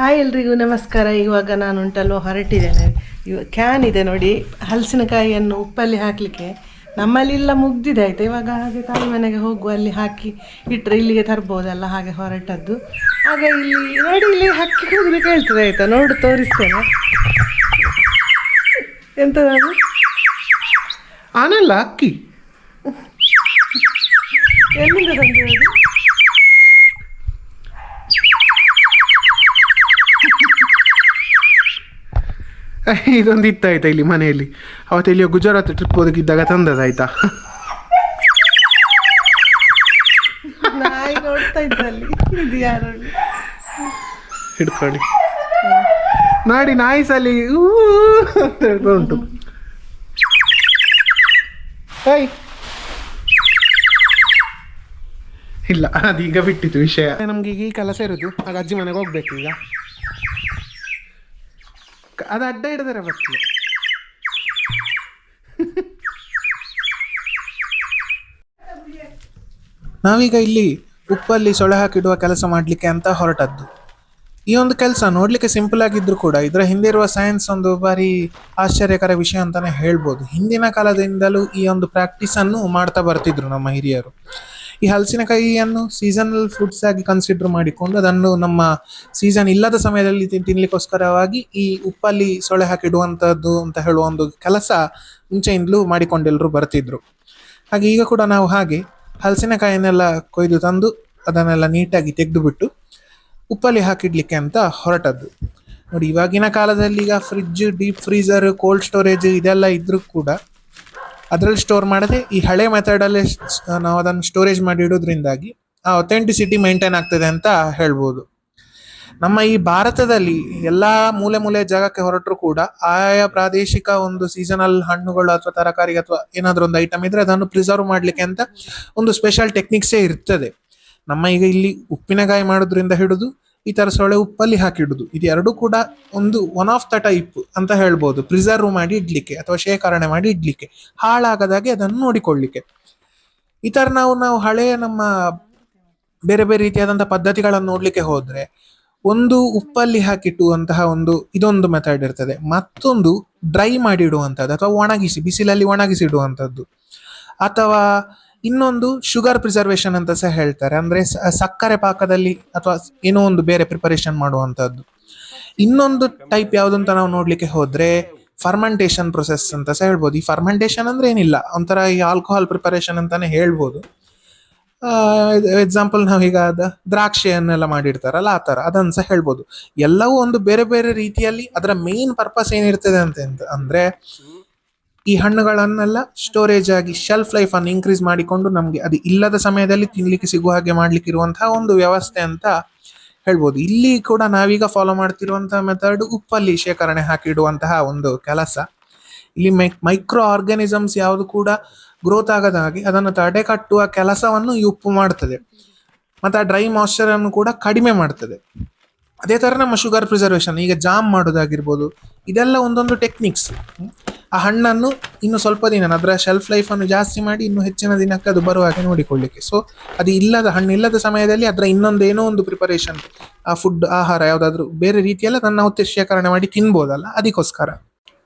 Hi ಎಲ್ರಿಗೂ ನಮಸ್ಕಾರ. ಇವಾಗ ನಾನು ಉಂಟಲ್ವ ಹೊರಟಿದ್ದೇನೆ. ಕ್ಯಾನ್ ಇದೆ ನೋಡಿ, ಹಲಸಿನಕಾಯಿಯನ್ನು ಉಪ್ಪಲ್ಲಿ ಹಾಕಲಿಕ್ಕೆ. ನಮ್ಮಲ್ಲಿ ಇಲ್ಲ, ಮುಗ್ದಿದೆ ಆಯಿತಾ. ಇವಾಗ ಹಾಗೆ ತಾಯಿ ಮನೆಗೆ ಹೋಗುವ, ಅಲ್ಲಿ ಹಾಕಿ ಇಟ್ಟರೆ ಇಲ್ಲಿಗೆ ತರ್ಬೋದಲ್ಲ, ಹಾಗೆ ಹೊರಟದ್ದು. ಆಗ ಇಲ್ಲಿ ನೋಡಿ, ಇಲ್ಲಿ ಹಕ್ಕಿ ಕೂಗಲು ಕೇಳ್ತದೆ ಆಯಿತಾ. ನೋಡು, ತೋರಿಸ್ತೇನೆ. ಎಂಥದ್ದು ಆನಲ್ಲ ಅಕ್ಕಿ ಎಲ್ಲಿಂದ ಬಂದಿರೋದು? ಇದೊಂದು ಇತ್ತಾಯ್ತಾ ಇಲ್ಲಿ ಮನೆಯಲ್ಲಿ. ಅವತ್ತು ಇಲ್ಲಿಯೋ ಗುಜರಾತ್ ಟ್ರಿಪ್ ಹೋದಕ್ಕಿದ್ದಾಗ ತಂದದಾಯ್ತಾ. ನಾಯಿ ನೋಡ್ತಾ ಇದ್ದಲ್ಲಿ. ಇದು ಯಾರು ಹಿಡ್ಕೊಳ್ಳಿ ನೋಡಿ, ನಾಯಿ ಸಲಿ ಅಂತ ಹೇಳ್ತಾ ಉಂಟು. ಇಲ್ಲ, ಅದೀಗ ಬಿಟ್ಟಿತ್ತು ವಿಷಯ. ನಮ್ಗೆ ಈಗ ಈ ಕೆಲಸ ಇರೋದು, ಆಗ ಅಜ್ಜಿ ಮನೆಗೆ ಹೋಗ್ಬೇಕು. ಈಗ ಅದು ಅಡ್ಡ ಹಿಡಿದರೆ ಬರ್ತದೆ. ನಾವೀಗ ಇಲ್ಲಿ ಉಪ್ಪಲ್ಲಿ ಸೊಳೆ ಹಾಕಿಡುವ ಕೆಲಸ ಮಾಡಲಿಕ್ಕೆ ಅಂತ ಹೊರಟದ್ದು. ಈ ಒಂದು ಕೆಲಸ ನೋಡಲಿಕ್ಕೆ ಸಿಂಪಲ್ ಆಗಿದ್ರು ಕೂಡ ಇದರ ಹಿಂದೆ ಇರುವ ಸೈನ್ಸ್ ಒಂದು ಬಾರಿ ಆಶ್ಚರ್ಯಕರ ವಿಷಯ ಅಂತಾನೆ ಹೇಳ್ಬೋದು. ಹಿಂದಿನ ಕಾಲದಿಂದಲೂ ಈ ಒಂದು ಪ್ರಾಕ್ಟೀಸನ್ನು ಮಾಡ್ತಾ ಬರ್ತಿದ್ರು ನಮ್ಮ ಹಿರಿಯರು. ಈ ಹಲಸಿನಕಾಯಿಯನ್ನು ಸೀಸನಲ್ ಫ್ರೂಟ್ಸ್ ಆಗಿ ಕನ್ಸಿಡರ್ ಮಾಡಿಕೊಂಡು ಅದನ್ನು ನಮ್ಮ ಸೀಸನ್ ಇಲ್ಲದ ಸಮಯದಲ್ಲಿ ತಿನ್ನಲಿಕ್ಕೋಸ್ಕರವಾಗಿ ಈ ಉಪ್ಪಲ್ಲಿ ಸೊಳೆ ಹಾಕಿಡುವಂಥದ್ದು ಅಂತ ಹೇಳುವ ಒಂದು ಕೆಲಸ ಮುಂಚೆಯಿಂದಲೂ ಮಾಡಿಕೊಂಡೆಲ್ಲರೂ ಬರ್ತಿದ್ರು. ಹಾಗೆ ಈಗ ಕೂಡ ನಾವು ಹಾಗೆ ಹಲಸಿನಕಾಯಿನೆಲ್ಲ ಕೊಯ್ದು ತಂದು ಅದನ್ನೆಲ್ಲ ನೀಟಾಗಿ ತೆಗೆದುಬಿಟ್ಟು ಉಪ್ಪಲ್ಲಿ ಹಾಕಿಡ್ಲಿಕ್ಕೆ ಅಂತ ಹೊರಟದ್ದು. ನೋಡಿ, ಇವಾಗಿನ ಕಾಲದಲ್ಲಿ ಈಗ fridge, deep freezer, cold storage ಇದೆಲ್ಲ ಇದ್ರೂ ಕೂಡ ಅದರಲ್ಲಿ ಸ್ಟೋರ್ ಮಾಡದೆ ಈ ಹಳೆ ಮೆಥಡಲ್ಲೇ ನಾವು ಅದನ್ನು ಸ್ಟೋರೇಜ್ ಮಾಡಿ ಇಡೋದ್ರಿಂದಾಗಿ ಆ ಅಥೆಂಟಿಸಿಟಿ ಮೇಂಟೈನ್ ಆಗ್ತದೆ ಅಂತ ಹೇಳ್ಬೋದು. ನಮ್ಮ ಈ ಭಾರತದಲ್ಲಿ ಎಲ್ಲ ಮೂಲೆ ಜಾಗಕ್ಕೆ ಹೊರಟರು ಕೂಡ ಆಯಾ ಪ್ರಾದೇಶಿಕ ಒಂದು ಸೀಸನಲ್ ಹಣ್ಣುಗಳು ಅಥವಾ ತರಕಾರಿ ಅಥವಾ ಏನಾದರೂ ಒಂದು ಐಟಮ್ ಇದ್ರೆ ಅದನ್ನು ಪ್ರಿಸರ್ವ್ ಮಾಡಲಿಕ್ಕೆ ಅಂತ ಒಂದು ಸ್ಪೆಷಲ್ ಟೆಕ್ನಿಕ್ಸೇ ಇರ್ತದೆ. ನಮ್ಮ ಈಗ ಇಲ್ಲಿ ಉಪ್ಪಿನಕಾಯಿ ಮಾಡೋದ್ರಿಂದ ಹಿಡಿದು ಈ ಥರ ಸೊಳ್ಳೆ ಉಪ್ಪಲ್ಲಿ ಹಾಕಿಡುದು, ಇದು ಎರಡೂ ಕೂಡ ಒನ್ ಆಫ್ ದ ಟೈಪ್ ಅಂತ ಹೇಳ್ಬೋದು. ಪ್ರಿಸರ್ವ್ ಮಾಡಿ ಇಡ್ಲಿಕ್ಕೆ ಅಥವಾ ಶೇಖರಣೆ ಮಾಡಿ ಇಡ್ಲಿಕ್ಕೆ, ಹಾಳಾಗದಾಗೆ ಅದನ್ನು ನೋಡಿಕೊಳ್ಳಿಕ್ಕೆ. ಈ ಥರ ನಾವು ಹಳೆಯ ನಮ್ಮ ಬೇರೆ ಬೇರೆ ರೀತಿಯಾದಂಥ ಪದ್ಧತಿಗಳನ್ನು ನೋಡ್ಲಿಕ್ಕೆ ಹೋದ್ರೆ, ಒಂದು ಉಪ್ಪಲ್ಲಿ ಹಾಕಿಟ್ಟುವಂತಹ ಇದೊಂದು ಮೆಥಡ್ ಇರ್ತದೆ. ಮತ್ತೊಂದು ಡ್ರೈ ಮಾಡಿ ಇಡುವಂಥದ್ದು ಅಥವಾ ಒಣಗಿಸಿ, ಬಿಸಿಲಲ್ಲಿ ಒಣಗಿಸಿ ಇಡುವಂಥದ್ದು. ಅಥವಾ ಇನ್ನೊಂದು ಶುಗರ್ ಪ್ರಿಸರ್ವೇಷನ್ ಅಂತ ಸಹ ಹೇಳ್ತಾರೆ, ಅಂದ್ರೆ ಸಕ್ಕರೆ ಪಾಕದಲ್ಲಿ ಅಥವಾ ಏನೋ ಒಂದು ಬೇರೆ ಪ್ರಿಪರೇಷನ್ ಮಾಡುವಂಥದ್ದು. ಇನ್ನೊಂದು ಟೈಪ್ ಯಾವುದು ಅಂತ ನಾವು ನೋಡ್ಲಿಕ್ಕೆ ಹೋದ್ರೆ ಫರ್ಮೆಂಟೇಷನ್ ಪ್ರೊಸೆಸ್ ಅಂತ ಸಹ ಹೇಳ್ಬೋದು. ಈ ಫರ್ಮೆಂಟೇಷನ್ ಅಂದ್ರೆ ಏನಿಲ್ಲ, ಒಂಥರ ಈ ಆಲ್ಕೋಹಾಲ್ ಪ್ರಿಪರೇಷನ್ ಅಂತಾನೆ ಹೇಳ್ಬೋದು. ಎಕ್ಸಾಂಪಲ್ ನಾವೀಗ ದ್ರಾಕ್ಷಿಯನ್ನೆಲ್ಲ ಮಾಡಿರ್ತಾರಲ್ಲ, ಆ ಥರ ಅದನ್ನು ಸಹ ಹೇಳ್ಬೋದು. ಎಲ್ಲವೂ ಒಂದು ಬೇರೆ ಬೇರೆ ರೀತಿಯಲ್ಲಿ ಅದರ ಮೇನ್ ಪರ್ಪಸ್ ಏನಿರ್ತದೆ ಅಂತ ಅಂದ್ರೆ ಈ ಹಣ್ಣುಗಳನ್ನೆಲ್ಲ ಸ್ಟೋರೇಜ್ ಆಗಿ ಶೆಲ್ಫ್ ಲೈಫ್ ಅನ್ನು ಇನ್ಕ್ರೀಸ್ ಮಾಡಿಕೊಂಡು ನಮಗೆ ಅದು ಇಲ್ಲದ ಸಮಯದಲ್ಲಿ ತಿನ್ಲಿಕ್ಕೆ ಸಿಗುವ ಹಾಗೆ ಮಾಡ್ಲಿಕ್ಕೆ ಇರುವಂತಹ ಒಂದು ವ್ಯವಸ್ಥೆ ಅಂತ ಹೇಳ್ಬೋದು. ಇಲ್ಲಿ ಕೂಡ ನಾವೀಗ ಫಾಲೋ ಮಾಡ್ತಿರುವಂತಹ ಮೆಥಡ್ ಉಪ್ಪಲ್ಲಿ ಶೇಖರಣೆ ಹಾಕಿಡುವಂತಹ ಒಂದು ಕೆಲಸ. ಇಲ್ಲಿ ಮೈಕ್ರೋ ಆರ್ಗಾನಿಸಮ್ಸ್ ಯಾವುದು ಕೂಡ ಗ್ರೋತ್ ಆಗದ ಹಾಗೆ ಅದನ್ನು ತಡೆ ಕಟ್ಟುವ ಕೆಲಸವನ್ನು ಈ ಉಪ್ಪು ಮಾಡ್ತದೆ. ಮತ್ತು ಆ ಡ್ರೈ ಮಾಯ್ಶ್ಚರ್ ಅನ್ನು ಕೂಡ ಕಡಿಮೆ ಮಾಡ್ತದೆ. ಅದೇ ಥರ ನಮ್ಮ ಶುಗರ್ ಪ್ರಿಸರ್ವೇಷನ್, ಈಗ ಜಾಮ್ ಮಾಡೋದಾಗಿರ್ಬೋದು, ಇದೆಲ್ಲ ಒಂದೊಂದು ಟೆಕ್ನಿಕ್ಸ್. ಆ ಹಣ್ಣನ್ನು ಇನ್ನು ಸ್ವಲ್ಪ ದಿನ ಅದರ ಶೆಲ್ಫ್ ಲೈಫನ್ನು ಜಾಸ್ತಿ ಮಾಡಿ ಇನ್ನೂ ಹೆಚ್ಚಿನ ದಿನಕ್ಕೆ ಅದು ಬರುವ ಹಾಗೆ ನೋಡಿಕೊಳ್ಳಿಕ್ಕೆ. ಸೊ ಅದು ಹಣ್ಣು ಇಲ್ಲದ ಸಮಯದಲ್ಲಿ ಅದರ ಇನ್ನೊಂದೇನೋ ಒಂದು ಪ್ರಿಪರೇಷನ್, ಆ ಫುಡ್, ಆಹಾರ ಯಾವುದಾದ್ರೂ ಬೇರೆ ರೀತಿಯಲ್ಲ ಅದನ್ನು ನಾವು ಶೇಖರಣೆ ಮಾಡಿ ತಿನ್ಬೋದಲ್ಲ, ಅದಕ್ಕೋಸ್ಕರ.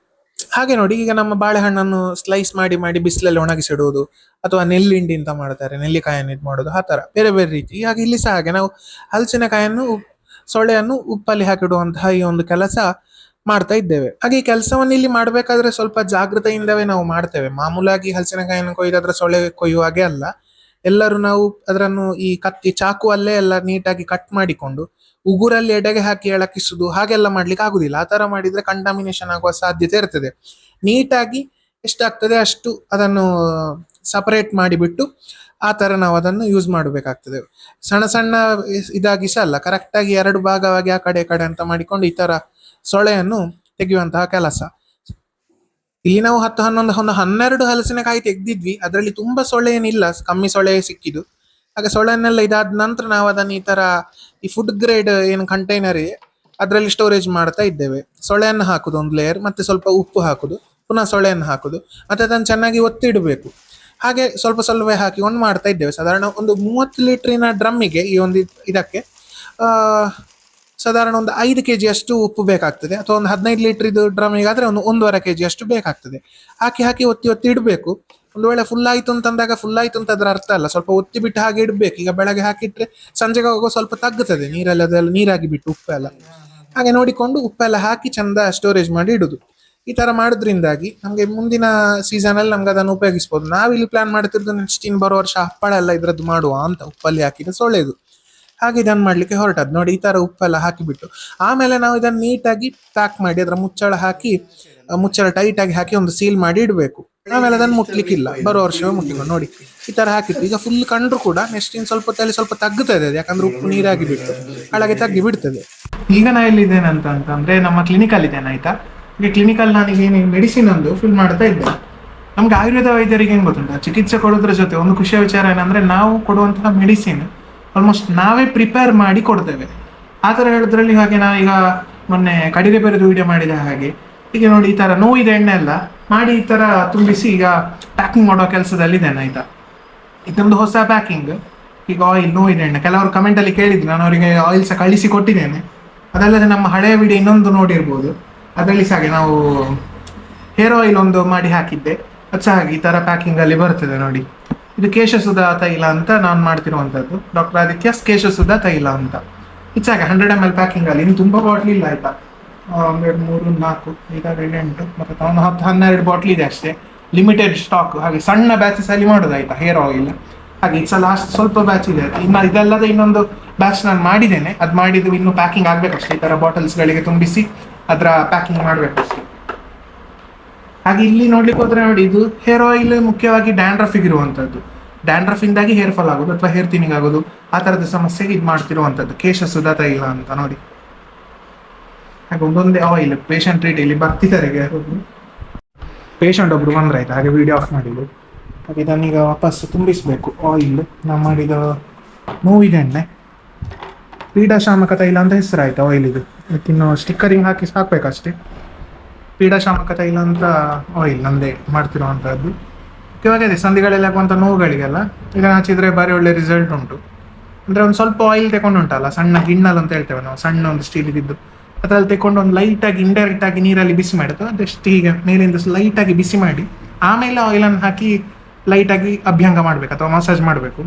ಹಾಗೆ ನೋಡಿ, ಈಗ ನಮ್ಮ ಬಾಳೆಹಣ್ಣನ್ನು ಸ್ಲೈಸ್ ಮಾಡಿ ಬಿಸಿಲಲ್ಲಿ ಒಣಗಿಸಿಡುವುದು, ಅಥವಾ ನೆಲ್ಲಿಂಡಿ ಅಂತ ಮಾಡ್ತಾರೆ, ನೆಲ್ಲಿಕಾಯನ್ನು ಇದು ಮಾಡೋದು, ಆ ಥರ ಬೇರೆ ಬೇರೆ ರೀತಿ. ಹಾಗೆ ಇಲ್ಲಿ ಸಹ ಹಾಗೆ ನಾವು ಹಲಸಿನಕಾಯನ್ನು ಸೊಳ್ಳೆಯನ್ನು ಉಪ್ಪಲ್ಲಿ ಹಾಕಿಡುವಂತಹ ಈ ಒಂದು ಕೆಲಸ ಮಾಡ್ತಾ ಇದ್ದೇವೆ. ಹಾಗೆ ಈ ಕೆಲಸವನ್ನು ಇಲ್ಲಿ ಮಾಡಬೇಕಾದ್ರೆ ಸ್ವಲ್ಪ ಜಾಗೃತೆಯಿಂದವೇ ನಾವು ಮಾಡ್ತೇವೆ. ಮಾಮೂಲಾಗಿ ಹಲಸಿನಕಾಯಿಯನ್ನು ಕೊಯ್ದು ಅದರ ಸೊಳ್ಳೆ ಕೊಯ್ಯುವಾಗೆ ಅಲ್ಲ. ಎಲ್ಲರೂ ನಾವು ಅದನ್ನು ಈ ಚಾಕು ಅಲ್ಲೇ ಎಲ್ಲ ನೀಟಾಗಿ ಕಟ್ ಮಾಡಿಕೊಂಡು ಉಗುರಲ್ಲಿ ಎಡೆಗೆ ಹಾಕಿ ಎಳಕಿಸುದು ಹಾಗೆಲ್ಲ ಮಾಡ್ಲಿಕ್ಕೆ ಆಗುದಿಲ್ಲ. ಆ ತರ ಮಾಡಿದ್ರೆ ಕಂಟಾಮಿನೇಷನ್ ಆಗುವ ಸಾಧ್ಯತೆ ಇರ್ತದೆ. ನೀಟಾಗಿ ಎಷ್ಟಾಗ್ತದೆ ಅಷ್ಟು ಅದನ್ನು ಸಪರೇಟ್ ಮಾಡಿಬಿಟ್ಟು ಆ ತರ ನಾವು ಅದನ್ನು ಯೂಸ್ ಮಾಡಬೇಕಾಗ್ತದೆ. ಸಣ್ಣ ಸಣ್ಣ ಇದಾಗಿ ಸಹ ಅಲ್ಲ, ಕರೆಕ್ಟಾಗಿ 2 ಭಾಗವಾಗಿ ಆ ಕಡೆ ಅಂತ ಮಾಡಿಕೊಂಡು ಈ ತರ ಸೊಳೆಯನ್ನು ತೆಗೆಯುವಂತಹ ಕೆಲಸ. ಇಲ್ಲಿ ನಾವು 10, 11, 12 ಹಲಸಿನಕಾಯಿ ತೆಗ್ದಿದ್ವಿ. ಅದರಲ್ಲಿ ತುಂಬಾ ಸೊಳ್ಳೆ ಏನಿಲ್ಲ, ಕಮ್ಮಿ ಸೊಳ್ಳೆ ಸಿಕ್ಕಿದ್ದು. ಹಾಗೆ ಸೊಳ್ಳೆನೆಲ್ಲ ಇದಾದ ನಂತರ ನಾವು ಅದನ್ನು ಈ ತರ ಈ ಫುಡ್ ಗ್ರೇಡ್ ಏನು ಕಂಟೈನರ್ ಅದರಲ್ಲಿ ಸ್ಟೋರೇಜ್ ಮಾಡ್ತಾ ಇದ್ದೇವೆ. ಸೊಳ್ಳೆಯನ್ನು ಹಾಕುದು ಒಂದು ಲೇಯರ್, ಮತ್ತೆ ಸ್ವಲ್ಪ ಉಪ್ಪು ಹಾಕುದು, ಪುನಃ ಸೊಳ್ಳೆಯನ್ನು ಹಾಕುದು, ಮತ್ತೆ ಅದನ್ನು ಚೆನ್ನಾಗಿ ಒತ್ತಿಡಬೇಕು. ಹಾಗೆ ಸ್ವಲ್ಪ ಸ್ವಲ್ಪವೇ ಹಾಕಿಕೊಂಡು ಮಾಡ್ತಾ ಇದ್ದೇವೆ. ಸಾಧಾರಣ ಒಂದು 30 ಲೀಟ್ರಿನ ಡ್ರಮ್ಮಿಗೆ ಈ ಒಂದು ಇದಕ್ಕೆ ಸಾಧಾರಣ ಒಂದು 5 kg ಅಷ್ಟು ಉಪ್ಪು ಬೇಕಾಗ್ತದೆ, ಅಥವಾ ಒಂದು 15 ಲೀಟರ್ ಇದು ಡ್ರಮ್ಮಿಗಾದರೆ ಒಂದು 1.5 kg ಅಷ್ಟು ಬೇಕಾಗ್ತದೆ. ಹಾಕಿ ಒತ್ತಿ ಒತ್ತಿ ಇಡಬೇಕು. ಒಂದು ವೇಳೆ ಫುಲ್ ಆಯಿತು ಅಂತಂದಾಗ ಫುಲ್ ಆಯಿತು ಅಂತ ಅದರ ಅರ್ಥ ಅಲ್ಲ, ಸ್ವಲ್ಪ ಒತ್ತಿ ಬಿಟ್ಟು ಹಾಗೆ ಇಡಬೇಕು. ಈಗ ಬೆಳಗ್ಗೆ ಹಾಕಿಟ್ರೆ ಸಂಜೆಗೆ ಹೋಗೋ ಸ್ವಲ್ಪ ತಗ್ಗುತ್ತದೆ, ನೀರಲ್ಲಿ ಅದೆಲ್ಲ ನೀರಾಗಿ ಬಿಟ್ಟು ಉಪ್ಪೆಲ್ಲ. ಹಾಗೆ ನೋಡಿಕೊಂಡು ಉಪ್ಪೆಲ್ಲ ಹಾಕಿ ಚಂದ ಸ್ಟೋರೇಜ್ ಮಾಡಿ ಇಡುದು. ಈ ತರ ಮಾಡೋದ್ರಿಂದಾಗಿ ನಮಗೆ ಮುಂದಿನ ಸೀಸನಲ್ಲಿ ನಮ್ಗೆ ಅದನ್ನು ಉಪಯೋಗಿಸ್ಬೋದು. ನಾವಿಲ್ಲಿ ಪ್ಲಾನ್ ಮಾಡ್ತಿರೋದು ನೆಕ್ಸ್ಟ್ ಇನ್ ಬರೋ ವರ್ಷ ಹಪ್ಪಳ ಎಲ್ಲ ಇದ್ರದ್ದು ಮಾಡುವ ಅಂತ, ಉಪ್ಪಲ್ಲಿ ಹಾಕಿದ್ರೆ ಸೊಳ್ಳೆದು. ಹಾಗೆ ಇದನ್ನು ಮಾಡ್ಲಿಕ್ಕೆ ಹೊರಟದ್ದು ನೋಡಿ. ಈ ತರ ಉಪ್ಪೆಲ್ಲ ಹಾಕಿಬಿಟ್ಟು ಆಮೇಲೆ ನಾವು ಇದನ್ನು ನೀಟಾಗಿ ಪ್ಯಾಕ್ ಮಾಡಿ ಅದರ ಮುಚ್ಚಳ ಟೈಟ್ ಆಗಿ ಹಾಕಿ ಒಂದು ಸೀಲ್ ಮಾಡಿ ಇಡಬೇಕು. ಆಮೇಲೆ ಅದನ್ನು ಮುಟ್ಲಿಕ್ಕಿಲ್ಲ, ಬರೋ ವರ್ಷವೇ ಮುಟ್ಟಿಕೊಂಡು ನೋಡಿ ಈ ತರ ಹಾಕಿತ್ತು. ಈಗ ಫುಲ್ ಕಂಡ್ರು ಕೂಡ ನೆಕ್ಸ್ಟ್ ಇನ್ ಸ್ವಲ್ಪ ತಲೆ ಸ್ವಲ್ಪ ತಗ್ಗುತ್ತದೆ ಅದು, ಯಾಕಂದ್ರೆ ಉಪ್ಪು ನೀರಾಗಿ ಬಿಟ್ಟು ಹಾಗೆ ತಗ್ಗಿ ಬಿಡ್ತದೆ. ಈಗ ನಾ ಎಲ್ಲಿದ್ದೇನೆ ಅಂತಂದ್ರೆ ನಮ್ಮ ಕ್ಲಿನಿಕಲ್ ಇದ್ದೇನೆ ಆಯ್ತಾ. ಈಗ ಕ್ಲಿನಿಕಲ್ ನಾನೀಗ ಮೆಡಿಸಿನ್ ಒಂದು ಫಿಲ್ ಮಾಡ್ತಾ ಇದ್ದೆ. ನಮ್ಗೆ ಆಯುರ್ವೇದ ವೈದ್ಯರಿಗೆ ಏನು ಗೊತ್ತುಂಟ, ಚಿಕಿತ್ಸೆ ಕೊಡೋದ್ರ ಜೊತೆ ಒಂದು ಖುಷಿಯ ವಿಚಾರ ಏನಂದ್ರೆ ನಾವು ಕೊಡುವಂತಹ ಮೆಡಿಸಿನ್ ಆಲ್ಮೋಸ್ಟ್ ನಾವೇ ಪ್ರಿಪೇರ್ ಮಾಡಿ ಕೊಡ್ತೇವೆ. ಆ ಥರ ಹೇಳಿದ್ರಲ್ಲಿ ಹಾಗೆ ನಾವೀಗ ಮೊನ್ನೆ ಕಡಿಗೆ ಬೇರೆದು ವಿಡಿಯೋ ಮಾಡಿದ ಹಾಗೆ ಈಗ ನೋಡಿ ಈ ಥರ ನೋವಿದೆ ಎಣ್ಣೆ ಎಲ್ಲ ಮಾಡಿ ಈ ಥರ ತುಂಬಿಸಿ ಈಗ ಪ್ಯಾಕಿಂಗ್ ಮಾಡೋ ಕೆಲಸದಲ್ಲಿ ಇದ್ದೇನೆ ಆಯ್ತಾ. ಇದೊಂದು ಹೊಸ ಪ್ಯಾಕಿಂಗ್. ಈಗ ಆಯಿಲ್ ನೋವಿದೆ ಎಣ್ಣೆ, ಕೆಲವರು ಕಮೆಂಟಲ್ಲಿ ಕೇಳಿದ್ರು, ನಾನು ಅವರಿಗೆ ಆಯಿಲ್ ಸಹ ಕಳಿಸಿ ಕೊಟ್ಟಿದ್ದೇನೆ. ಅದಲ್ಲದೆ ನಮ್ಮ ಹಳೆಯ ವಿಡಿಯೋ ಇನ್ನೊಂದು ನೋಡಿರ್ಬೋದು, ಅದರಲ್ಲಿ ಸಹ ಹಾಗೆ ನಾವು ಹೇರ್ ಆಯಿಲ್ ಒಂದು ಮಾಡಿ ಹಾಕಿದ್ದೆ, ಅದು ಸಹ ಹಾಗೆ ಈ ಥರ ಪ್ಯಾಕಿಂಗಲ್ಲಿ ಬರ್ತದೆ ನೋಡಿ. ಇದು ಕೇಶಸುಧಾ ತೈಲ ಅಂತ ನಾನು ಮಾಡ್ತಿರುವಂಥದ್ದು, ಡಾಕ್ಟರ್ ಆದಿತ್ಯಸ್ ಕೇಶಸುಧಾ ತೈಲ ಅಂತ. ಇದು ಹಾಗೆ 100 ml ಪ್ಯಾಕಿಂಗಲ್ಲಿ. ಇನ್ನು ತುಂಬ ಬಾಟ್ಲಿ ಇಲ್ಲ ಆಯ್ತಾ, 1 2 3 4 5 6 7 8 ಮತ್ತು 10 12 ಬಾಟ್ಲಿ ಇದೆ ಅಷ್ಟೇ, ಲಿಮಿಟೆಡ್ ಸ್ಟಾಕ್. ಹಾಗೆ ಸಣ್ಣ ಬ್ಯಾಚಸ್ ಅಲ್ಲಿ ಮಾಡೋದು ಆಯ್ತಾ ಹೇರ್ ಆಯಿಲ್. ಹಾಗೆ ಇದು ಸಹ ಲಾಸ್ಟ್ ಸ್ವಲ್ಪ ಬ್ಯಾಚ್ ಇದೆ. ಇನ್ನು ಇದಲ್ಲದೆ ಇನ್ನೊಂದು ಬ್ಯಾಚ್ ನಾನು ಮಾಡಿದ್ದೇನೆ, ಅದು ಮಾಡಿದ್ದು ಇನ್ನು ಪ್ಯಾಕಿಂಗ್ ಆಗಬೇಕಷ್ಟೇ. ಈ ಥರ ಬಾಟಲ್ಸ್ಗಳಿಗೆ ತುಂಬಿಸಿ ಅದರ ಪ್ಯಾಕಿಂಗ್ ಮಾಡಬೇಕಷ್ಟೇ. ಹಾಗೆ ಇಲ್ಲಿ ನೋಡ್ಲಿಕ್ಕೆ ಹೋದ್ರೆ ನೋಡಿ, ಇದು ಹೇರ್ ಆಯಿಲ್ ಮುಖ್ಯವಾಗಿ ಡ್ಯಾಂಡ್ರಫಿಗೆ ಇರುವಂಥದ್ದು. ಡ್ಯಾಂಡ್ರಫಿಂದಾಗಿ ಹೇರ್ ಫಾಲ್ ಆಗೋದು ಅಥವಾ ಹೇರ್ ಥಿನ್ನಿಂಗ್ ಆಗೋದು ಆ ಥರದ ಸಮಸ್ಯೆಗೆ ಇದು ಮಾಡ್ತಿರುವಂಥದ್ದು ಕೇಶಸುಧಾ ತೈಲ ಅಂತ ನೋಡಿ. ಹಾಗೆ ಒಂದೊಂದೇ ಆಯಿಲ್ ಪೇಷಂಟ್ ಟ್ರೀಟ್ ಇಲ್ಲಿ ಬರ್ತಿದ್ದಾರೆ. ಪೇಷಂಟ್ ಒಬ್ರು ಬಂದ್ರೆ ಆಯ್ತು, ಹಾಗೆ ವಿಡಿಯೋ ಆಫ್ ಮಾಡಿದ್ರು. ಹಾಗೆ ಇದನ್ನೀಗ ವಾಪಸ್ ತುಂಬಿಸಬೇಕು ಆಯಿಲ್. ನಾವು ಮಾಡಿದ ನೋವಿದೆ ಎಣ್ಣೆ ಪೀಡಾಶಾಮಕ ತೈಲ ಅಂತ ಹೆಸರಾಯ್ತು ಆಯಿಲ್ ಇದು. ಇನ್ನು ಸ್ಟಿಕ್ಕರಿಂಗ್ ಹಾಕಿ ಸಾಕ್ಬೇಕಷ್ಟೇ. ಪೀಡಾಶಾಮಕ ತೈಲ ಅಂತ ಆಯಿಲ್ ನಂದೇ ಮಾಡ್ತಿರುವಂಥದ್ದು. ಮುಖ್ಯವಾಗಿ ಅದೇ ಸಂಧಿಗಳಲ್ಲಿ ಆಗುವಂಥ ನೋವುಗಳಿಗೆಲ್ಲ ಇದನ್ನು ಹಚ್ಚಿದ್ರೆ ಭಾರಿ ಒಳ್ಳೆ ರಿಸಲ್ಟ್ ಉಂಟು. ಅಂದರೆ ಒಂದು ಸ್ವಲ್ಪ ಆಯಿಲ್ ತಗೊಂಡು ಉಂಟಲ್ಲ, ಸಣ್ಣ ಗಿಣ್ಣಲ್ ಅಂತ ಹೇಳ್ತೇವೆ ನಾವು, ಸಣ್ಣ ಒಂದು ಸ್ಟೀಲ್ ಇದ್ದು ಅದರಲ್ಲಿ ತಗೊಂಡು ಒಂದು ಲೈಟಾಗಿ ಇಂಡೈರೆಕ್ಟ್ ಆಗಿ ನೀರಲ್ಲಿ ಬಿಸಿ ಮಾಡಿದ್ದು ಅದಷ್ಟು ಹೀಗೆ ಮೇಲಿಂದ ಲೈಟಾಗಿ ಬಿಸಿ ಮಾಡಿ ಆಮೇಲೆ ಆಯಿಲನ್ನು ಹಾಕಿ ಲೈಟಾಗಿ ಅಭ್ಯಂಗ ಮಾಡಬೇಕು ಅಥವಾ ಮಸಾಜ್ ಮಾಡಬೇಕು.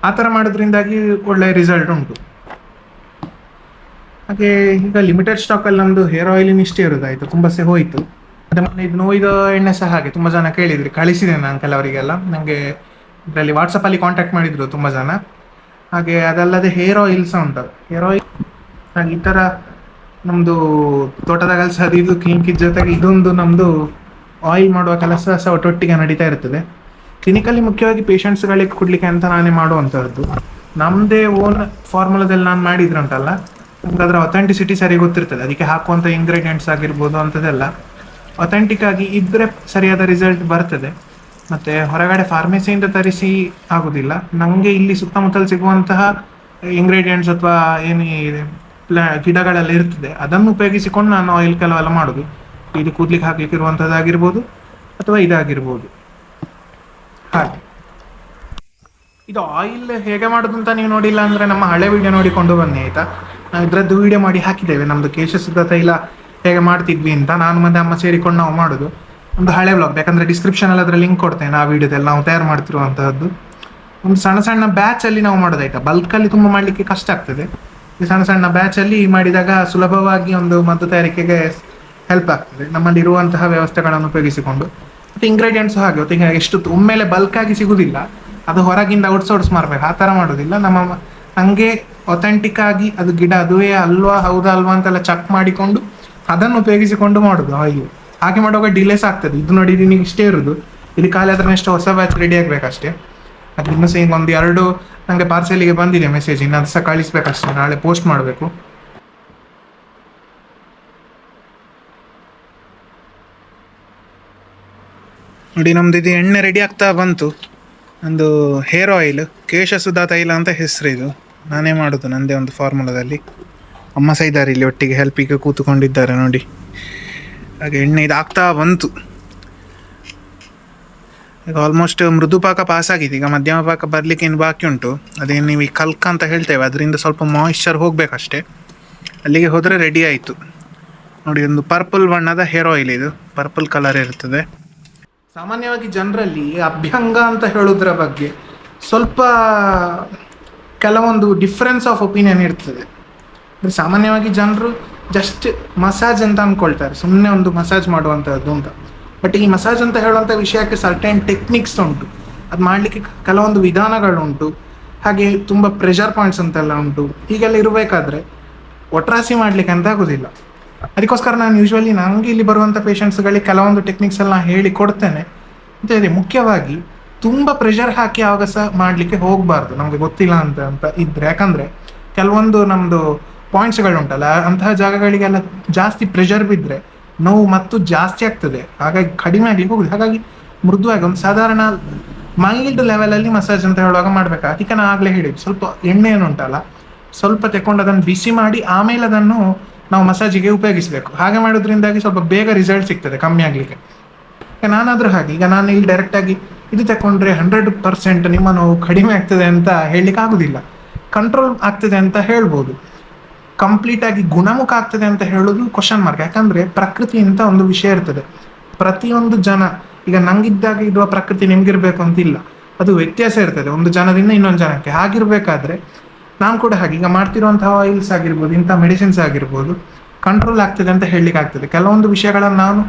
ಆ ಥರ ಮಾಡೋದ್ರಿಂದಾಗಿ ಒಳ್ಳೆ ರಿಸಲ್ಟ್ ಉಂಟು. ಹಾಗೆ ಈಗ ಲಿಮಿಟೆಡ್ ಸ್ಟಾಕಲ್ಲಿ ನಮ್ಮದು ಹೇರ್ ಆಯಿಲಿನ ಇಷ್ಟೇ ಇರೋದಾಯಿತು, ತುಂಬ ಸಹ ಹೋಯಿತು. ಮತ್ತು ಮೊನ್ನೆ ಇದು ನೋಯ್ದ ಎಣ್ಣೆ ಸಹ ಹಾಗೆ ತುಂಬ ಜನ ಕೇಳಿದ್ರಿ, ಕಳಿಸಿದ್ದೇನೆ ನಾನು ಕೆಲವರಿಗೆಲ್ಲ. ನನಗೆ ಇದರಲ್ಲಿ ವಾಟ್ಸಪ್ಪಲ್ಲಿ ಕಾಂಟ್ಯಾಕ್ಟ್ ಮಾಡಿದರು ತುಂಬ ಜನ. ಹಾಗೆ ಅದಲ್ಲದೆ ಹೇರ್ ಆಯಿಲ್ ಸಹ ಉಂಟು. ಹೇರ್ ಆಯಿಲ್ ಹಾಗೆ ಈ ಥರ ನಮ್ಮದು ತೋಟದ ಕೆಲಸ ಅದು ಇದು ಕ್ಲಿನಿಕ್ ಜೊತೆಗೆ ಇದೊಂದು ನಮ್ಮದು ಆಯಿಲ್ ಮಾಡುವ ಕೆಲಸ ಸಹ ಒಟ್ಟೊಟ್ಟಿಗೆ ನಡೀತಾ ಇರ್ತದೆ. ಕ್ಲಿನಿಕಲ್ಲಿ ಮುಖ್ಯವಾಗಿ ಪೇಷಂಟ್ಸ್ಗಳಿಗೆ ಕೊಡಲಿಕ್ಕೆ ಅಂತ ನಾನೇ ಮಾಡುವಂಥದ್ದು. ನಮ್ಮದೇ ಓನ್ ಫಾರ್ಮುಲಾದಲ್ಲಿ ನಾನು ಮಾಡಿದ್ರೆ ಉಂಟಲ್ಲ, ನಮ್ಗೆ ಅದರ ಅಥೆಂಟಿಸಿಟಿ ಸರಿ ಗೊತ್ತಿರ್ತದೆ. ಅದಕ್ಕೆ ಹಾಕುವಂಥ ಇಂಗ್ರೀಡಿಯೆಂಟ್ಸ್ ಆಗಿರ್ಬೋದು ಅಂಥದ್ದೆಲ್ಲ ಅಥೆಂಟಿಕ್ ಆಗಿ ಇದ್ದರೆ ಸರಿಯಾದ ರಿಸಲ್ಟ್ ಬರ್ತದೆ. ಮತ್ತು ಹೊರಗಡೆ ಫಾರ್ಮಸಿಯಿಂದ ತರಿಸಿ ಆಗೋದಿಲ್ಲ. ನನಗೆ ಇಲ್ಲಿ ಸುತ್ತಮುತ್ತಲು ಸಿಗುವಂತಹ ಇಂಗ್ರೀಡಿಯೆಂಟ್ಸ್ ಅಥವಾ ಏನು ಗಿಡಗಳೆಲ್ಲ ಇರ್ತದೆ ಅದನ್ನು ಉಪಯೋಗಿಸಿಕೊಂಡು ನಾನು ಆಯಿಲ್ ಕೆಲವೆಲ್ಲ ಮಾಡೋದು. ಇದು ಕೂದಲಿಕ್ಕೆ ಹಾಕ್ಲಿಕ್ಕೆ ಇರುವಂಥದ್ದಾಗಿರ್ಬೋದು ಅಥವಾ ಇದಾಗಿರ್ಬೋದು. ಹಾಗೆ ಇದು ಆಯಿಲ್ ಹೇಗೆ ಮಾಡೋದು ಅಂತ ನೀವು ನೋಡಿಲ್ಲ ಅಂದರೆ ನಮ್ಮ ಹಳೆ ವಿಡಿಯೋ ನೋಡಿಕೊಂಡು ಬನ್ನಿ ಆಯಿತಾ. ನಾವು ಇದರದ್ದು ವಿಡಿಯೋ ಮಾಡಿ ಹಾಕಿದ್ದೇವೆ, ನಮ್ಮದು ಕೇಶಸುಧಾ ತೈಲ ಹೇಗೆ ಮಾಡ್ತಿದ್ವಿ ಅಂತ. ನಾನು ಮತ್ತು ಅಮ್ಮ ಸೇರಿಕೊಂಡು ನಾವು ಮಾಡೋದು ಒಂದು ಹಳೆ ವ್ಲಾಗ್, ಯಾಕಂದರೆ ಡಿಸ್ಕ್ರಿಪ್ಷನಲ್ಲಿ ಅದರ ಲಿಂಕ್ ಕೊಡ್ತೇನೆ. ಆ ವಿಡಿಯೋದಲ್ಲಿ ನಾವು ತಯಾರು ಮಾಡ್ತಿರುವಂಥದ್ದು ಒಂದು ಸಣ್ಣ ಸಣ್ಣ ಬ್ಯಾಚಲ್ಲಿ ನಾವು ಮಾಡೋದಾಯ್ತಾ. ಬಲ್ಕಲ್ಲಿ ತುಂಬ ಮಾಡಲಿಕ್ಕೆ ಕಷ್ಟ ಆಗ್ತದೆ. ಈ ಸಣ್ಣ ಸಣ್ಣ ಬ್ಯಾಚಲ್ಲಿ ಮಾಡಿದಾಗ ಸುಲಭವಾಗಿ ಒಂದು ಮದ್ದು ತಯಾರಿಕೆಗೆ ಹೆಲ್ಪ್ ಆಗ್ತದೆ, ನಮ್ಮಲ್ಲಿ ಇರುವಂತಹ ವ್ಯವಸ್ಥೆಗಳನ್ನು ಉಪಯೋಗಿಸಿಕೊಂಡು. ಮತ್ತು ಇಂಗ್ರೀಡಿಯೆಂಟ್ಸ್ ಹಾಗೆ ಹೊತ್ತಿಗೆ ಎಷ್ಟು ಒಮ್ಮೆಲೆ ಬಲ್ಕಾಗಿ ಸಿಗೋದಿಲ್ಲ, ಅದು ಹೊರಗಿಂದ ಔಟ್ಸೋರ್ಸ್ ಮಾಡಬೇಕು. ಆ ಥರ ಮಾಡೋದಿಲ್ಲ. ನನಗೆ ಅಥೆಂಟಿಕ್ ಆಗಿ ಅದು ಗಿಡ ಅದುವೇ ಅಲ್ವಾ ಹೌದಾ ಅಲ್ವಾ ಅಂತೆಲ್ಲ ಚೆಕ್ ಮಾಡಿಕೊಂಡು ಅದನ್ನು ಉಪಯೋಗಿಸಿಕೊಂಡು ಮಾಡೋದು ಆಯಿಲ್. ಹಾಗೆ ಮಾಡುವಾಗ ಡಿಲೇಸ್ ಆಗ್ತದೆ. ಇದು ನೋಡಿ, ಇದು ನಿಮಗೆ ಇಷ್ಟೇ ಇರೋದು, ಇದು ಖಾಲಿ ಆದ್ರೆ ನೆಕ್ಸ್ಟ್ ಹೊಸ ಬ್ಯಾಚ್ ರೆಡಿ ಆಗಬೇಕಷ್ಟೇ. ಅದು ಇನ್ನೂ ಸಹ ಒಂದು 2 ನನಗೆ ಪಾರ್ಸೆಲಿಗೆ ಬಂದಿದೆ ಮೆಸೇಜ್, ಇನ್ನು ಅದು ಸಹ ಕಳಿಸ್ಬೇಕಷ್ಟೇ, ನಾಳೆ ಪೋಸ್ಟ್ ಮಾಡಬೇಕು. ನೋಡಿ ನಮ್ದು ಇದು ಎಣ್ಣೆ ರೆಡಿ ಆಗ್ತಾ ಬಂತು. ಒಂದು ಹೇರ್ ಆಯಿಲ್ ಕೇಶಸುಧಾ ತೈಲ ಅಂತ ಹೆಸರು. ಇದು ನಾನೇ ಮಾಡೋದು, ನನ್ನದೇ ಒಂದು ಫಾರ್ಮುಲಾದಲ್ಲಿ. ಅಮ್ಮ ಸಹ ಇದ್ದಾರೆ ಇಲ್ಲಿ ಒಟ್ಟಿಗೆ ಹೆಲ್ಪಿಗೆ ಕೂತ್ಕೊಂಡಿದ್ದಾರೆ ನೋಡಿ. ಹಾಗೆ ಎಣ್ಣೆ ಇದು ಆಗ್ತಾ ಬಂತು. ಈಗ ಆಲ್ಮೋಸ್ಟ್ ಮೃದು ಪಾಕ ಪಾಸಾಗಿದೆ. ಈಗ ಮಧ್ಯಮ ಪಾಕ ಬರಲಿಕ್ಕೆ ಏನು ಬಾಕಿ ಉಂಟು. ಅದೇನು ನೀವು ಈ ಕಲ್ಕ ಅಂತ ಹೇಳ್ತೇವೆ, ಅದರಿಂದ ಸ್ವಲ್ಪ ಮಾಯಿಶ್ಚರ್ ಹೋಗಬೇಕಷ್ಟೇ. ಅಲ್ಲಿಗೆ ಹೋದರೆ ರೆಡಿ ಆಯಿತು. ನೋಡಿ, ಒಂದು ಪರ್ಪಲ್ ಬಣ್ಣದ ಹೇರ್ ಆಯಿಲ್, ಇದು ಪರ್ಪಲ್ ಕಲರ್ ಇರ್ತದೆ. ಸಾಮಾನ್ಯವಾಗಿ ಜನರಲ್ಲಿ ಅಭ್ಯಂಗ ಅಂತ ಹೇಳೋದ್ರ ಬಗ್ಗೆ ಸ್ವಲ್ಪ ಕೆಲವೊಂದು ಡಿಫ್ರೆನ್ಸ್ ಆಫ್ ಒಪಿನಿಯನ್ ಇರ್ತದೆ. ಸಾಮಾನ್ಯವಾಗಿ ಜನರು ಜಸ್ಟ್ ಮಸಾಜ್ ಅಂತ ಅಂದ್ಕೊಳ್ತಾರೆ, ಸುಮ್ಮನೆ ಒಂದು ಮಸಾಜ್ ಮಾಡುವಂಥದ್ದು ಅಂತ. ಬಟ್ ಈ ಮಸಾಜ್ ಅಂತ ಹೇಳುವಂಥ ವಿಷಯಕ್ಕೆ ಸರ್ಟೈನ್ ಟೆಕ್ನಿಕ್ಸ್ ಉಂಟು, ಅದು ಮಾಡಲಿಕ್ಕೆ ಕೆಲವೊಂದು ವಿಧಾನಗಳುಂಟು, ಹಾಗೆ ತುಂಬ ಪ್ರೆಷರ್ ಪಾಯಿಂಟ್ಸ್ ಅಂತೆಲ್ಲ ಉಂಟು. ಹೀಗೆಲ್ಲ ಇರಬೇಕಾದ್ರೆ ಒಟ್ರಾಸಿ ಮಾಡಲಿಕ್ಕೆ ಅಂತ ಆಗೋದಿಲ್ಲ. ಅದಕ್ಕೋಸ್ಕರ ನಾನು ಯೂಶ್ವಲಿ ನನಗೆ ಇಲ್ಲಿ ಬರುವಂಥ ಪೇಷಂಟ್ಸ್ಗಳಿಗೆ ಕೆಲವೊಂದು ಟೆಕ್ನಿಕ್ಸ್ ಎಲ್ಲ ಹೇಳಿ ಕೊಡ್ತೇನೆ ಅಂತ ಹೇಳಿ. ಮುಖ್ಯವಾಗಿ ತುಂಬ ಪ್ರೆಷರ್ ಹಾಕಿ ಯಾವಾಗ ಸಹ ಮಾಡಲಿಕ್ಕೆ ಹೋಗಬಾರ್ದು, ನಮಗೆ ಗೊತ್ತಿಲ್ಲ ಅಂತ ಇದ್ದರೆ. ಯಾಕಂದರೆ ಕೆಲವೊಂದು ನಮ್ಮದು ಪಾಯಿಂಟ್ಸ್ಗಳುಂಟಲ್ಲ, ಅಂತಹ ಜಾಗಗಳಿಗೆಲ್ಲ ಜಾಸ್ತಿ ಪ್ರೆಷರ್ ಬಿದ್ದರೆ ನೋವು ಮತ್ತು ಜಾಸ್ತಿ ಆಗ್ತದೆ, ಹಾಗಾಗಿ ಕಡಿಮೆ ಆಗಲಿಕ್ಕೆ ಹೋಗುದು. ಹಾಗಾಗಿ ಮೃದುವಾಗಿ ಒಂದು ಸಾಧಾರಣ ಮೈಲ್ಡ್ ಲೆವೆಲಲ್ಲಿ ಮಸಾಜ್ ಅಂತ ಹೇಳುವಾಗ ಮಾಡಬೇಕು. ಅದಕ್ಕೆ ನಾನು ಆಗಲೇ ಹೇಳಿದ್ದು, ಸ್ವಲ್ಪ ಎಣ್ಣೆ ಏನುಂಟಲ್ಲ ಸ್ವಲ್ಪ ತೆಕೊಂಡು ಅದನ್ನು ಬಿಸಿ ಮಾಡಿ ಆಮೇಲೆ ಅದನ್ನು ನಾವು ಮಸಾಜಿಗೆ ಉಪಯೋಗಿಸಬೇಕು. ಹಾಗೆ ಮಾಡೋದ್ರಿಂದಾಗಿ ಸ್ವಲ್ಪ ಬೇಗ ರಿಸಲ್ಟ್ ಸಿಗ್ತದೆ, ಕಮ್ಮಿ ಆಗಲಿಕ್ಕೆ. ನಾನಾದರೂ ಹಾಗೆ, ಈಗ ನಾನು ಇಲ್ಲಿ ಡೈರೆಕ್ಟಾಗಿ ಇದು ತಗೊಂಡ್ರೆ 100% ನಿಮ್ಮ ನೋವು ಕಡಿಮೆ ಆಗ್ತದೆ ಅಂತ ಹೇಳಲಿಕ್ಕೆ ಆಗೋದಿಲ್ಲ. ಕಂಟ್ರೋಲ್ ಆಗ್ತದೆ ಅಂತ ಹೇಳ್ಬೋದು, ಕಂಪ್ಲೀಟಾಗಿ ಗುಣಮುಖ ಆಗ್ತದೆ ಅಂತ ಹೇಳೋದು ಕ್ವಶನ್ ಮಾರ್ಕ್. ಯಾಕಂದರೆ ಪ್ರಕೃತಿ ಅಂತ ಒಂದು ವಿಷಯ ಇರ್ತದೆ. ಪ್ರತಿಯೊಂದು ಜನ, ಈಗ ನಂಗಿದ್ದಾಗ ಇರುವ ಪ್ರಕೃತಿ ನಿಮ್ಗಿರ್ಬೇಕು ಅಂತಿಲ್ಲ, ಅದು ವ್ಯತ್ಯಾಸ ಇರ್ತದೆ ಒಂದು ಜನದಿಂದ ಇನ್ನೊಂದು ಜನಕ್ಕೆ. ಹಾಗಿರ್ಬೇಕಾದ್ರೆ ನಾನು ಕೂಡ ಹಾಗೆ ಈಗ ಮಾಡ್ತಿರುವಂತಹ ಆಯಿಲ್ಸ್ ಆಗಿರ್ಬೋದು, ಇಂಥ ಮೆಡಿಸಿನ್ಸ್ ಆಗಿರ್ಬೋದು, ಕಂಟ್ರೋಲ್ ಆಗ್ತದೆ ಅಂತ ಹೇಳಲಿಕ್ಕೆ ಆಗ್ತದೆ. ಕೆಲವೊಂದು ವಿಷಯಗಳನ್ನು ನಾನು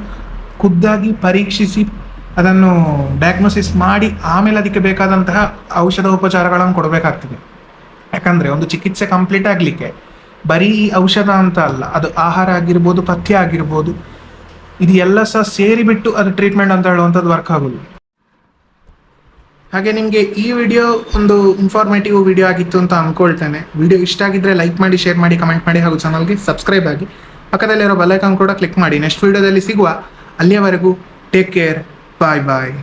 ಖುದ್ದಾಗಿ ಪರೀಕ್ಷಿಸಿ ಅದನ್ನು ಡಯಾಗ್ನೋಸಿಸ್ ಮಾಡಿ ಆಮೇಲೆ ಅದಕ್ಕೆ ಬೇಕಾದಂತಹ ಔಷಧ ಉಪಚಾರಗಳನ್ನು ಕೊಡಬೇಕಾಗ್ತದೆ. ಯಾಕಂದರೆ ಒಂದು ಚಿಕಿತ್ಸೆ ಕಂಪ್ಲೀಟ್ ಆಗಲಿಕ್ಕೆ ಬರೀ ಔಷಧ ಅಂತ ಅಲ್ಲ, ಅದು ಆಹಾರ ಆಗಿರ್ಬೋದು, ಪಥ್ಯ ಆಗಿರ್ಬೋದು, ಇದು ಎಲ್ಲ ಸಹ ಸೇರಿಬಿಟ್ಟು ಅದು ಟ್ರೀಟ್ಮೆಂಟ್ ಅಂತ ಹೇಳುವಂಥದ್ದು ವರ್ಕ್ ಆಗೋದು. ಹಾಗೆ ನಿಮಗೆ ಈ ವಿಡಿಯೋ ಒಂದು ಇನ್ಫಾರ್ಮೇಟಿವ್ ವಿಡಿಯೋ ಆಗಿತ್ತು ಅಂತ ಅಂದ್ಕೊಳ್ತೇನೆ. ವಿಡಿಯೋ ಇಷ್ಟ ಆಗಿದ್ದರೆ ಲೈಕ್ ಮಾಡಿ, ಶೇರ್ ಮಾಡಿ, ಕಮೆಂಟ್ ಮಾಡಿ, ಹಾಗೂ ಚಾನಲ್ಗೆ ಸಬ್ಸ್ಕ್ರೈಬ್ ಆಗಿ. ಪಕ್ಕದಲ್ಲಿರೋ ಬೆಲ್ ಐಕಾನ್ ಕೂಡ ಕ್ಲಿಕ್ ಮಾಡಿ. ನೆಕ್ಸ್ಟ್ ವಿಡಿಯೋದಲ್ಲಿ ಸಿಗುವ. ಅಲ್ಲಿಯವರೆಗೂ ಟೇಕ್ ಕೇರ್, ಬಾಯ್ ಬಾಯ್.